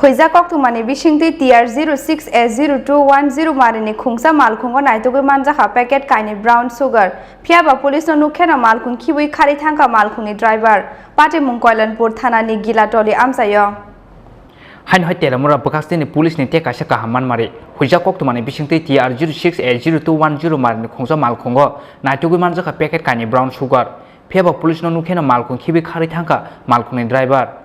Phekjakok tu mani bisingti TR06A0210 marini Khongsa Malkhungo Naitugwi Manjakha packet kaini brown sugar. Phiaba police no nukhena Malkhung khiwi khari thangka Malkhungni driver. Pate Mungkoilanpur thanani gilatoli amsayo. Hain hoi telamura bakasni police ni teka shaka haman mari. Phekjakok tu mani bisingti TR06A0210 marini Khongsa Malkhungo Naitugwi Manjakha packet kaini brown sugar. Phiaba police no nukhena Malkhung khiwi khari thangka Malkhungni driver.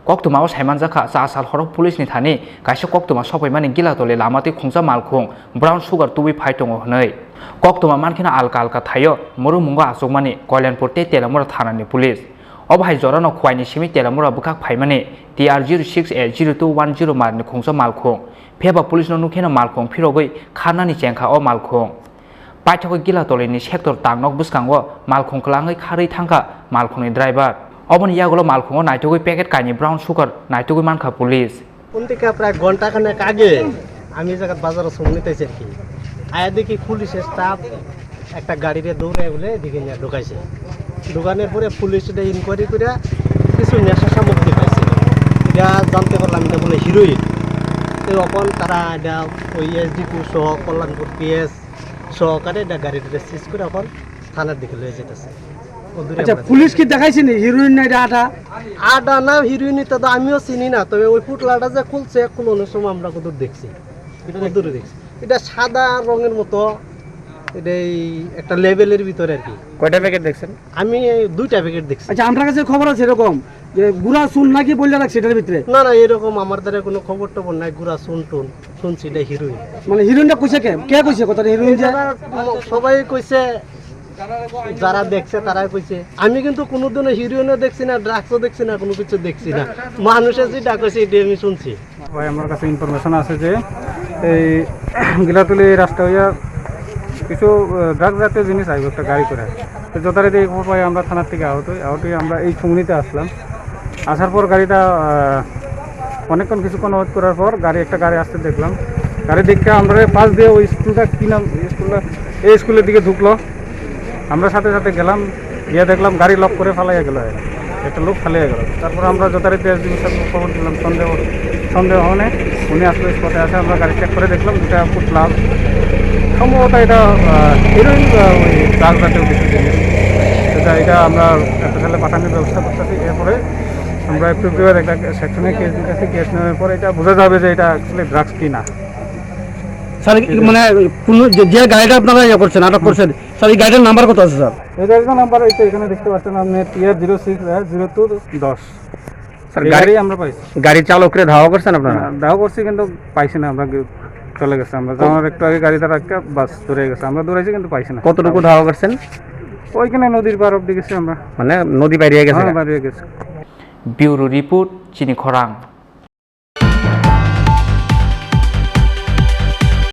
Koktuma was Manjakha Sasal Horok police ni thani kaisa koktuma sopai mani gila tole lamati Khongsa Malkhung brown sugar tuwi phaitong honai koktuma mankhina alka alka thayo moru munga asuk mani Koilanpur te telamura thanani police obhai jorano khwaini simi telamura bukak phaimani TR06A0210 marni Khongsa Malkhung pheba police no nukhena Malkhung phirogoi khanani chengkha o Malkhung paithoko gila tole ni sector tangnok buskango Malkhung klangai khari thangka Malkhungni driver Obon Yagolo Malkhungo Naitugwi packet kaini brown sugar Naitugwi manka police. Untika প্রায় ঘন্টা খানেক আগে আমি জায়গা বাজারে শুনতেছি আর কি আয়া দেখি পুলিশের স্টাফ একটা গাড়িতে দৌড়ে বলে এদিকে নিয়ে ঢুকাইছে ঢুকানোর পরে পুলিশ এটা ইনকোয়ারি করে কিছু নেশা সামগ্রী পাইছে এটা জানতে পারলাম এটা বলে হিরোইন তো তখন তারা এটা ওই এসডিপি সহ কল্যাণপুর পিএস সহকারে এটা গাড়িটা সিজ করে এখন থানার দিকে লয়ে যেতেছে আচ্ছা পুলিশ কি দেখাইছে নি হিরোইন না এটা আটা না হিরোইন তো আমিও চিনি না তবে ওই পুটলাটা যে খুলছে কোন সময় আমরা কত দেখছি এটা দূরে দেখছি এটা সাদা রঙের মতো এটাই একটা লেভেলের ভিতরে আর কি কয়টা প্যাকেট দেখছেন আমি দুইটা প্যাকেট দেখছি আচ্ছা আমার কাছে খবর আছে এরকম যে গুড়া চুন নাকি বললা রাখছে এটার ভিতরে না না এরকম আমার দ্বারা কোনো খবর টবর নাই গুড়া চুন টুন শুনছি এটা হিরোইন মানে হিরোইনটা কইছে কে কইছে কথাটা হিরোইন যে সবাই কইছে যারা দেখছে তারাই কইছে আমি কিন্তু কোনোদিনও হিরোইনও দেখছি না ড্রাগসও দেখছি না কোনো কিছু দেখছি না মানুষে যেটা কইছে এটা আমি শুনছি ভাই আমার কাছে ইনফরমেশন আছে যে এই গিলাতুলি রাস্তা হইয়া কিছু ড্রাগ জাতীয় জিনিস আইব একটা গাড়ি করে তো যথারীতি এই খবর পাই আমরা থানার থেকে আহতই আমরা এই খংনিতে আসলাম আসার পর গাড়িটা অনেকক্ষণ কিছুক্ষণ ওয়েট করার পর একটা গাড়ি আসতে দেখলাম গাড়ি দেখে আমরা পাশ দিয়ে ওই স্কুলটা কি নাম স্কুলটা এই স্কুলের দিকে ঢুকলো আমরা সাথে সাথে গেলাম গিয়ে দেখলাম গাড়ি লক করে ফালাইয়া গেল একটা লোক ফালিয়ে গেল তারপর আমরা যথারীতি এসডিপি সাহেবকে খবর দিলাম সন্দেহ হনে উনি আসলে স্পটে আসে আমরা গাড়ি চেক করে দেখলাম দুটা পুটলা সম্ভবত এটা হিরোইন ওই ড্রাগ জাতীয় কিছু জিনিস এটা আমরা একটা ছেলে পাঠানোর ব্যবস্থা করতেছি এরপরে আমরা ফেব্রুয়ারি একটা সেকশনে কেস দিতেছি কেস নেওয়ার পরে এটা বোঝা যাবে যে এটা অ্যাকচুয়ালি ড্রাগস কি না স্যার মানে কোনো যে গাড়িটা আপনারা ইয়ে করছেন আটক করছেন স্যার এই গাড়িটার নাম্বার কত আছে স্যার এই গাড়িটার নাম্বার এই তো এখানে দেখতে পাচ্ছেন আপনি TR060210 স্যার গাড়ি আমরা পাইছি গাড়ি চালকরে ধাওয়া করছেন আপনারা ধাওয়া করছি কিন্তু পাইছি না আমরা চলে গেছে আমরা যাওয়ার একটু আগে গাড়িটা রাখতে বাস ধরে গেছে আমরা দৌড়াইছি কিন্তু পাইছি না কতটুকু ধাওয়া করছেন ওইখানে নদীর পার অব্দি গেছি আমরা মানে নদী বাইরে গেছে ব্যুরো রিপোর্ট চিনি খরাং